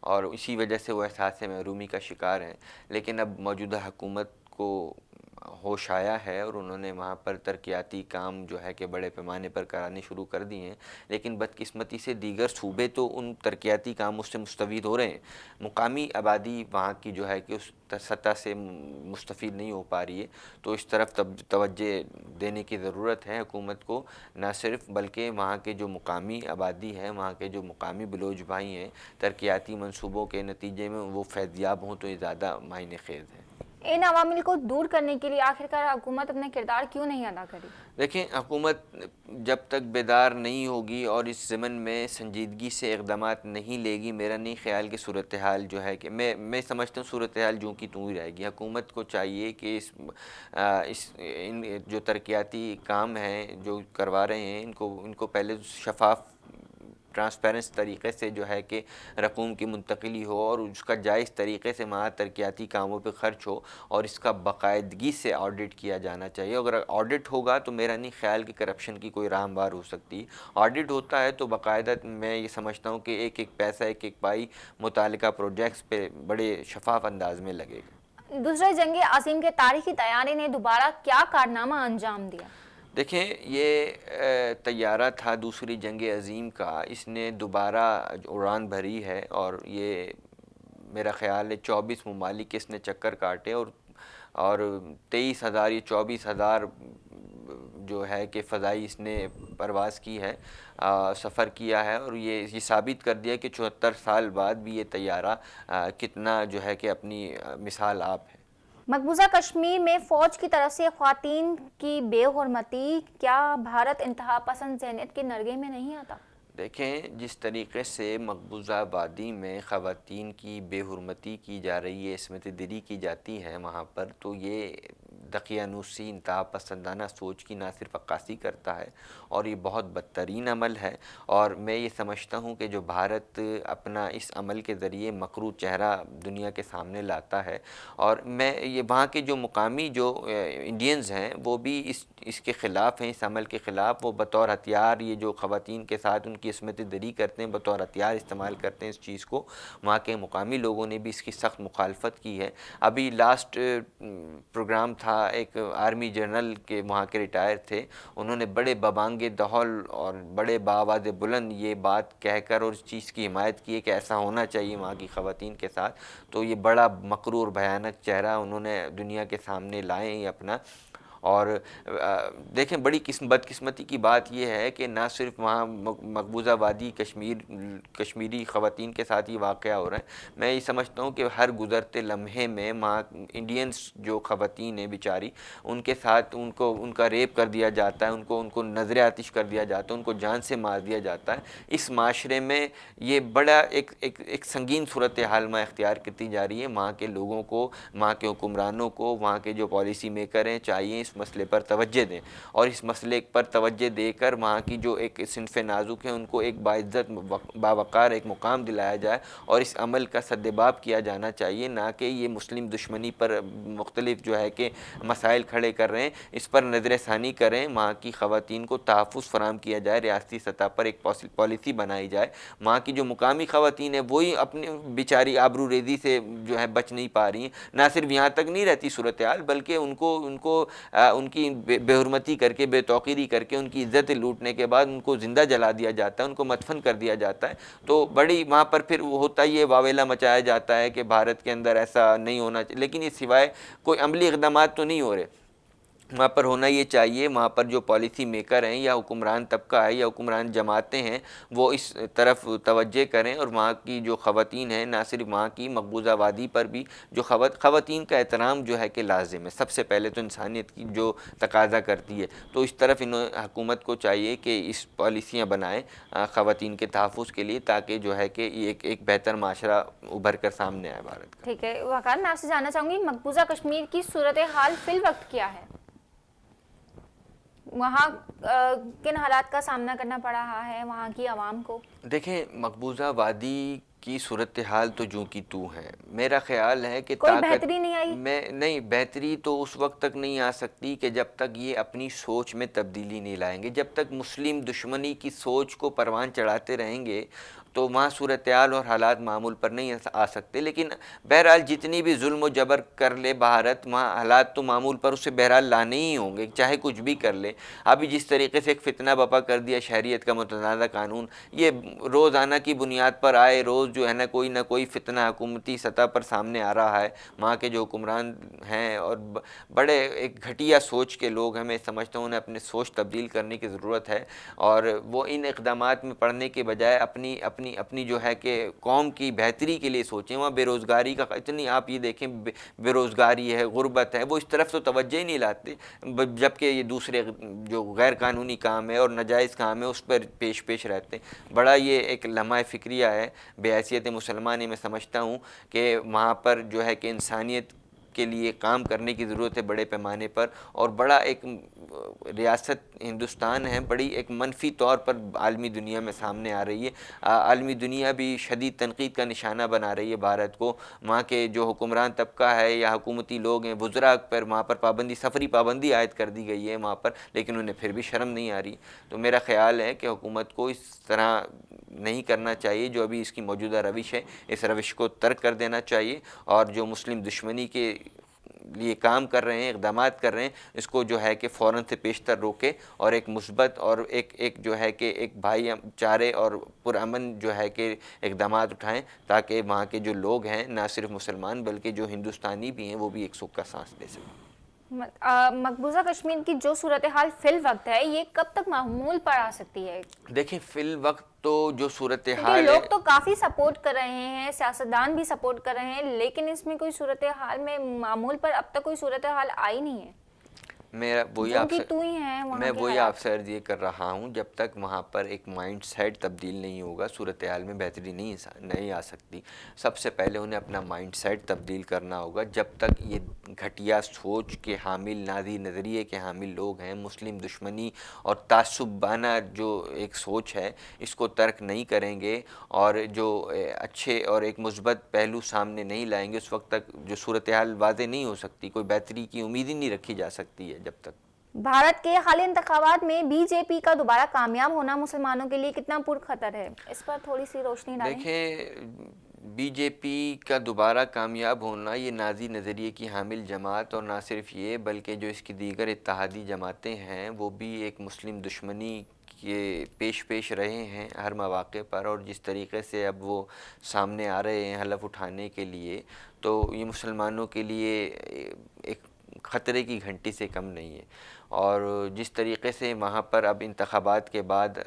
اور اسی وجہ سے وہ احساس محرومی کا شکار ہیں. لیکن اب موجودہ حکومت کو ہوش آیا ہے اور انہوں نے وہاں پر ترقیاتی کام جو ہے کہ بڑے پیمانے پر کرانے شروع کر دیے ہیں. لیکن بدقسمتی سے دیگر صوبے تو ان ترقیاتی کاموں سے مستفید ہو رہے ہیں. مقامی آبادی وہاں کی جو ہے کہ اس سطح سے مستفید نہیں ہو پا رہی ہے. تو اس طرف توجہ دینے کی ضرورت ہے حکومت کو، نہ صرف بلکہ وہاں کے جو مقامی آبادی ہے، وہاں کے جو مقامی بلوچ بھائی ہیں، ترقیاتی منصوبوں کے نتیجے میں وہ فیضیاب ہوں تو یہ زیادہ معنی خیز ہے. ان عوامل کو دور کرنے کے لیے آخرکار حکومت اپنا کردار کیوں نہیں ادا کری؟ دیکھیں، حکومت جب تک بیدار نہیں ہوگی اور اس ضمن میں سنجیدگی سے اقدامات نہیں لے گی، میرا نہیں خیال کہ صورتحال جو ہے کہ میں سمجھتا ہوں صورتحال جوں کی توں ہی رہے گی. حکومت کو چاہیے کہ ان جو ترقیاتی کام ہیں جو کروا رہے ہیں ان کو پہلے شفاف ٹرانسپیرنس طریقے سے جو ہے کہ رقوم کی منتقلی ہو اور اس کا جائز طریقے سے وہاں ترقیاتی کاموں پہ خرچ ہو اور اس کا باقاعدگی سے آڈٹ کیا جانا چاہیے. اگر آڈٹ ہوگا تو میرا نہیں خیال کہ کرپشن کی کوئی راہ ہموار ہو سکتی. آڈٹ ہوتا ہے تو باقاعدہ میں یہ سمجھتا ہوں کہ ایک ایک پیسہ ایک ایک پائی متعلقہ پروجیکٹس پہ بڑے شفاف انداز میں لگے گا. دوسرے جنگ عظیم کے تاریخی طیارے نے دوبارہ کیا کارنامہ انجام دیا؟ دیکھیں، یہ طیارہ تھا دوسری جنگ عظیم کا، اس نے دوبارہ اڑان بھری ہے اور یہ میرا خیال ہے 24 ممالک اس نے چکر کاٹے اور 23,000 یا 24,000 جو ہے کہ فضائی اس نے پرواز کی ہے، سفر کیا ہے. اور یہ ثابت کر دیا کہ 74 سال بعد بھی یہ طیارہ کتنا جو ہے کہ اپنی مثال آپ ہے. مقبوضہ کشمیر میں فوج کی طرف سے خواتین کی بے حرمتی کیا بھارت انتہا پسند ذہنیت کے نرغے میں نہیں آتا؟ دیکھیں، جس طریقے سے مقبوضہ وادی میں خواتین کی بے حرمتی کی جا رہی ہے، عصمت دری کی جاتی ہے وہاں پر، تو یہ دقیانوسی انتہا پسندانہ سوچ کی نہ صرف عکاسی کرتا ہے اور یہ بہت بدترین عمل ہے. اور میں یہ سمجھتا ہوں کہ جو بھارت اپنا اس عمل کے ذریعے مکروہ چہرہ دنیا کے سامنے لاتا ہے، اور میں یہ وہاں کے جو مقامی جو انڈینز ہیں وہ بھی اس کے خلاف ہیں، اس عمل کے خلاف. وہ بطور ہتھیار یہ جو خواتین کے ساتھ ان کی عصمت دری کرتے ہیں، بطور ہتھیار استعمال کرتے ہیں اس چیز کو. وہاں کے مقامی لوگوں نے بھی اس کی سخت مخالفت کی ہے. ابھی لاسٹ پروگرام تھا، ایک آرمی جنرل کے وہاں کے ریٹائر تھے، انہوں نے بڑے ببانگ دہل اور بڑے بآواز بلند یہ بات کہہ کر اور اس چیز کی حمایت کی ہے کہ ایسا ہونا چاہیے وہاں کی خواتین کے ساتھ. تو یہ بڑا مکروہ اور بھیانک چہرہ انہوں نے دنیا کے سامنے لائے ہیں اپنا. اور دیکھیں، بڑی بدقسمتی کی بات یہ ہے کہ نہ صرف وہاں مقبوضہ وادی کشمیری خواتین کے ساتھ یہ واقعہ ہو رہا ہے، میں یہ سمجھتا ہوں کہ ہر گزرتے لمحے میں وہاں انڈینس جو خواتین ہیں بیچاری، ان کے ساتھ ان کا ریپ کر دیا جاتا ہے، ان کو نظر آتش کر دیا جاتا ہے، ان کو جان سے مار دیا جاتا ہے. اس معاشرے میں یہ بڑا ایک سنگین صورتحال میں اختیار کرتی جا رہی ہے. وہاں کے لوگوں کو، وہاں کے حکمرانوں کو، وہاں کے جو پالیسی میکر ہیں چاہیے اس مسئلے پر توجہ دیں اور اس مسئلے پر توجہ دے کر وہاں کی جو ایک صنف نازک ہیں ان کو ایک باعزت باوقار ایک مقام دلایا جائے اور اس عمل کا سدباب کیا جانا چاہیے. نہ کہ یہ مسلم دشمنی پر مختلف جو ہے کہ مسائل کھڑے کر رہے ہیں، اس پر نظر ثانی کریں. وہاں کی خواتین کو تحفظ فراہم کیا جائے، ریاستی سطح پر ایک پالیسی بنائی جائے. وہاں کی جو مقامی خواتین ہیں وہی اپنی بیچاری آبرو ریزی سے جو ہے بچ نہیں پا رہی ہیں. نہ صرف یہاں تک نہیں رہتی صورتحال، بلکہ ان کی بے حرمتی کر کے، بے توقیری کر کے، ان کی عزت لوٹنے کے بعد ان کو زندہ جلا دیا جاتا ہے، ان کو مدفن کر دیا جاتا ہے. تو بڑی وہاں پر پھر ہوتا یہ واویلا مچایا جاتا ہے کہ بھارت کے اندر ایسا نہیں ہونا چاہیے، لیکن اس سوائے کوئی عملی اقدامات تو نہیں ہو رہے. وہاں پر ہونا یہ چاہیے، وہاں پر جو پالیسی میکر ہیں یا حکمران طبقہ ہے یا حکمران جماعتیں ہیں وہ اس طرف توجہ کریں اور وہاں کی جو خواتین ہیں، نہ صرف وہاں کی مقبوضہ وادی پر بھی جو خواتین کا احترام جو ہے کہ لازم ہے، سب سے پہلے تو انسانیت کی جو تقاضا کرتی ہے. تو اس طرف حکومت کو چاہیے کہ اس پالیسیاں بنائیں خواتین کے تحفظ کے لیے، تاکہ جو ہے کہ ایک بہتر معاشرہ ابھر کر سامنے آئے بھارت کا. ٹھیک ہے وقار، میں آپ سے جاننا چاہوں گی مقبوضہ کشمیر کی صورتحال فی الوقت کیا ہے؟ وہاں کن حالات کا سامنا کرنا پڑ رہا ہے وہاں کی عوام کو؟ دیکھیں، مقبوضہ وادی کی صورتحال تو جوں کی تو ہے. میرا خیال ہے کہ کوئی بہتری نہیں آئی؟ نہیں، بہتری تو اس وقت تک نہیں آ سکتی کہ جب تک یہ اپنی سوچ میں تبدیلی نہیں لائیں گے. جب تک مسلم دشمنی کی سوچ کو پروان چڑھاتے رہیں گے تو وہاں صورتحال اور حالات معمول پر نہیں آ سکتے. لیکن بہرحال جتنی بھی ظلم و جبر کر لے بھارت، وہاں حالات تو معمول پر اسے بہرحال لانے ہی ہوں گے، چاہے کچھ بھی کر لے. ابھی جس طریقے سے ایک فتنہ بپا کر دیا شہریت کا متنازع قانون، یہ روزانہ کی بنیاد پر آئے روز جو ہے نا کوئی نہ کوئی فتنہ حکومتی سطح پر سامنے آ رہا ہے. وہاں کے جو حکمران ہیں اور بڑے ایک گھٹیا سوچ کے لوگ ہیں، میں سمجھتا ہوں انہیں اپنے سوچ تبدیل کرنے کی ضرورت ہے، اور وہ ان اقدامات میں پڑنے کے بجائے اپنی جو ہے کہ قوم کی بہتری کے لیے سوچیں. وہاں بے روزگاری کا اتنی آپ یہ دیکھیں بے روزگاری ہے، غربت ہے، وہ اس طرف تو توجہ ہی نہیں لاتے، جبکہ یہ دوسرے جو غیر قانونی کام ہے اور ناجائز کام ہے اس پر پیش رہتے ہیں. بڑا یہ ایک لمحہ فکریہ ہے. بے حیثیت مسلمان میں سمجھتا ہوں کہ وہاں پر جو ہے کہ انسانیت کے لیے کام کرنے کی ضرورت ہے بڑے پیمانے پر. اور بڑا ایک ریاست ہندوستان ہے بڑی ایک منفی طور پر عالمی دنیا میں سامنے آ رہی ہے. عالمی دنیا بھی شدید تنقید کا نشانہ بنا رہی ہے بھارت کو. وہاں کے جو حکمران طبقہ ہے یا حکومتی لوگ ہیں، وزراء پر وہاں پر سفری پابندی عائد کر دی گئی ہے وہاں پر، لیکن انہیں پھر بھی شرم نہیں آ رہی. تو میرا خیال ہے کہ حکومت کو اس طرح نہیں کرنا چاہیے. جو ابھی اس کی موجودہ روش ہے اس روش کو ترک کر دینا چاہیے، اور جو مسلم دشمنی کے لیے کام کر رہے ہیں، اقدامات کر رہے ہیں، اس کو جو ہے کہ فوراً سے پیشتر روکے اور ایک مثبت اور ایک جو ہے کہ ایک بھائی چارے اور پرامن جو ہے کہ اقدامات اٹھائیں، تاکہ وہاں کے جو لوگ ہیں نہ صرف مسلمان بلکہ جو ہندوستانی بھی ہیں وہ بھی ایک سکھ کا سانس لے سکیں. مقبوضہ کشمیر کی جو صورتحال فی الوقت ہے یہ کب تک معمول پر آ سکتی ہے؟ دیکھیں فی الوقت تو جو کیونکہ صورتحال ہے، لوگ تو کافی سپورٹ کر رہے ہیں، سیاستدان بھی سپورٹ کر رہے ہیں، لیکن اس میں کوئی صورتحال میں معمول پر اب تک کوئی صورتحال آئی نہیں ہے. میرا وہی جو آپ کہ سے تو ہی ہیں وہاں میں کے وہی حالات. آپ سے عرض یہ کر رہا ہوں، جب تک وہاں پر ایک مائنڈ سیٹ تبدیل نہیں ہوگا صورتحال میں بہتری نہیں آ سکتی. سب سے پہلے انہیں اپنا مائنڈ سیٹ تبدیل کرنا ہوگا. جب تک یہ گھٹیا سوچ کے حامل، نازی نظریے کے حامل لوگ ہیں، مسلم دشمنی اور تعصبانہ جو ایک سوچ ہے اس کو ترک نہیں کریں گے اور جو اچھے اور ایک مثبت پہلو سامنے نہیں لائیں گے، اس وقت تک جو صورتحال واضح نہیں ہو سکتی. کوئی بہتری کی امید ہی نہیں رکھی جا سکتی ہے جب تک. بھارت کے حالیہ انتخابات میں بی جے پی کا دوبارہ کامیاب ہونا مسلمانوں کے لیے کتنا پرخطر ہے؟ اس پر تھوڑی سی روشنی ڈالیں. دیکھیں بی جے پی کا دوبارہ کامیاب ہونا، یہ نازی نظریے کی حامل جماعت، اور نہ صرف یہ بلکہ جو اس کی دیگر اتحادی جماعتیں ہیں وہ بھی ایک مسلم دشمنی کے پیش رہے ہیں ہر مواقع پر، اور جس طریقے سے اب وہ سامنے آ رہے ہیں حلف اٹھانے کے لیے، تو یہ مسلمانوں کے لیے ایک خطرے کی گھنٹی سے کم نہیں ہے. اور جس طریقے سے وہاں پر اب انتخابات کے بعد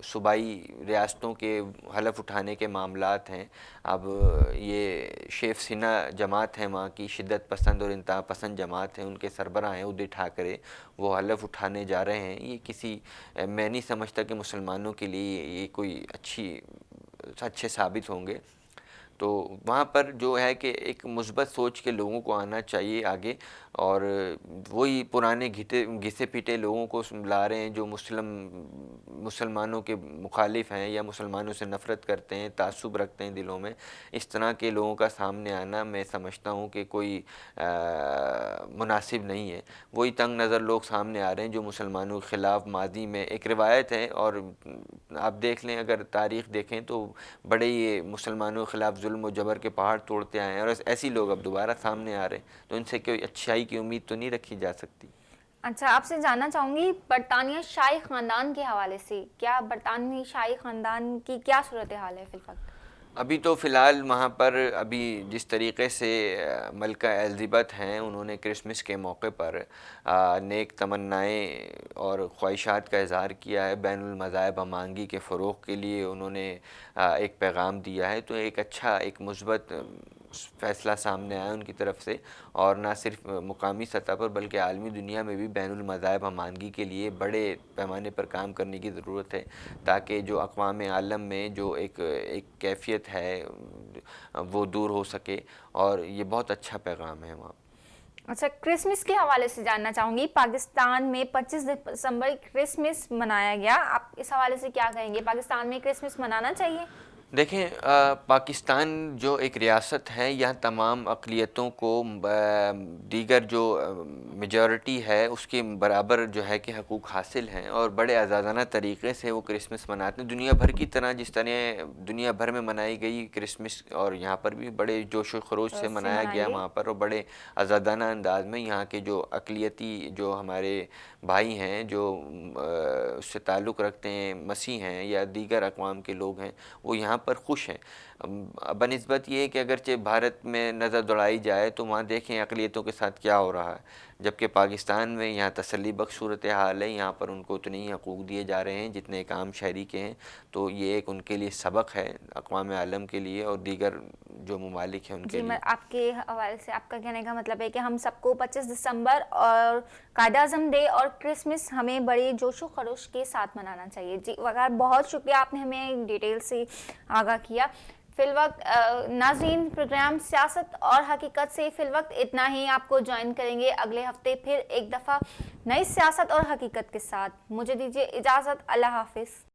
صوبائی ریاستوں کے حلف اٹھانے کے معاملات ہیں، اب یہ شیو سینا جماعت ہے وہاں کی شدت پسند اور انتہا پسند جماعت ہیں، ان کے سربراہ ہیں ادھر ٹھاکرے، وہ حلف اٹھانے جا رہے ہیں. یہ میں نہیں سمجھتا کہ مسلمانوں کے لیے یہ کوئی اچھے ثابت ہوں گے. تو وہاں پر جو ہے کہ ایک مثبت سوچ کے لوگوں کو آنا چاہیے آگے، اور وہی پرانے گھسے پیٹے لوگوں کو لا رہے ہیں جو مسلمانوں کے مخالف ہیں یا مسلمانوں سے نفرت کرتے ہیں، تعصب رکھتے ہیں دلوں میں. اس طرح کے لوگوں کا سامنے آنا میں سمجھتا ہوں کہ کوئی مناسب نہیں ہے. وہی تنگ نظر لوگ سامنے آ رہے ہیں جو مسلمانوں کے خلاف ماضی میں ایک روایت ہے، اور آپ دیکھ لیں اگر تاریخ دیکھیں تو بڑے یہ مسلمانوں کے خلاف ظلم و جبر کے پہاڑ توڑتے آئے ہیں، اور ایسی لوگ اب دوبارہ سامنے آ رہے ہیں، تو ان سے کوئی اچھائی کی امید تو نہیں رکھی جا سکتی. اچھا، آپ سے جاننا چاہوں گی برطانیہ شاہی خاندان کے حوالے سے، کیا برطانوی شاہی خاندان کی کیا صورتحال ہے فی الوقت؟ ابھی تو فی الحال وہاں پر ابھی جس طریقے سے ملکہ ایلزبتھ ہیں، انہوں نے کرسمس کے موقع پر نیک تمنائیں اور خواہشات کا اظہار کیا ہے. بین المذاہب ہمانگی کے فروغ کے لیے انہوں نے ایک پیغام دیا ہے. تو ایک اچھا ایک مثبت فیصلہ سامنے آیا ان کی طرف سے، اور نہ صرف مقامی سطح پر بلکہ عالمی دنیا میں بھی بین المذاہب ہمانگی کے لیے بڑے پیمانے پر کام کرنے کی ضرورت ہے، تاکہ جو اقوام عالم میں جو ایک کیفیت ہے وہ دور ہو سکے. اور یہ بہت اچھا پیغام ہے وہاں. اچھا، کرسمس کے حوالے سے جاننا چاہوں گی. پاکستان میں 25 دسمبر کرسمس منایا گیا، آپ اس حوالے سے کیا کہیں گے؟ پاکستان میں کرسمس منانا چاہیے؟ دیکھیں پاکستان جو ایک ریاست ہے، یہاں تمام اقلیتوں کو دیگر جو میجورٹی ہے اس کے برابر جو ہے کہ حقوق حاصل ہیں، اور بڑے آزادانہ طریقے سے وہ کرسمس مناتے ہیں، دنیا بھر کی طرح جس طرح دنیا بھر میں منائی گئی کرسمس، اور یہاں پر بھی بڑے جوش و خروش سے سے منایا منائی گیا گئی. وہاں پر، اور بڑے آزادانہ انداز میں یہاں کے جو اقلیتی جو ہمارے بھائی ہیں جو اس سے تعلق رکھتے ہیں، مسیح ہیں یا دیگر اقوام کے لوگ ہیں، وہ یہاں پر خوش ہیں. بنسبت یہ کہ اگرچہ بھارت میں نظر دوڑائی جائے تو وہاں دیکھیں اقلیتوں کے ساتھ کیا ہو رہا ہے، جبکہ پاکستان میں یہاں تسلی بخش صورتحال ہے، یہاں پر ان کو اتنے ہی حقوق دیے جا رہے ہیں جتنے ایک عام شہری کے ہیں. تو یہ ایک ان کے لیے سبق ہے، اقوام عالم کے لیے اور دیگر جو ممالک ہیں ان کے جی، میں لیے. آپ کے حوالے سے آپ کا کہنے کا مطلب ہے کہ ہم سب کو 25 دسمبر اور قائد اعظم ڈے اور کرسمس ہمیں بڑے جوش و خروش کے ساتھ منانا چاہیے. جی وغیرہ بہت شکریہ، آپ نے ہمیں ڈیٹیل سے آگاہ کیا. فی الوقت ناظرین، پروگرام سیاست اور حقیقت سے فی الوقت اتنا ہی. آپ کو جوائن کریں گے اگلے ہفتے پھر ایک دفعہ نئی سیاست اور حقیقت کے ساتھ. مجھے دیجیے اجازت. اللہ حافظ.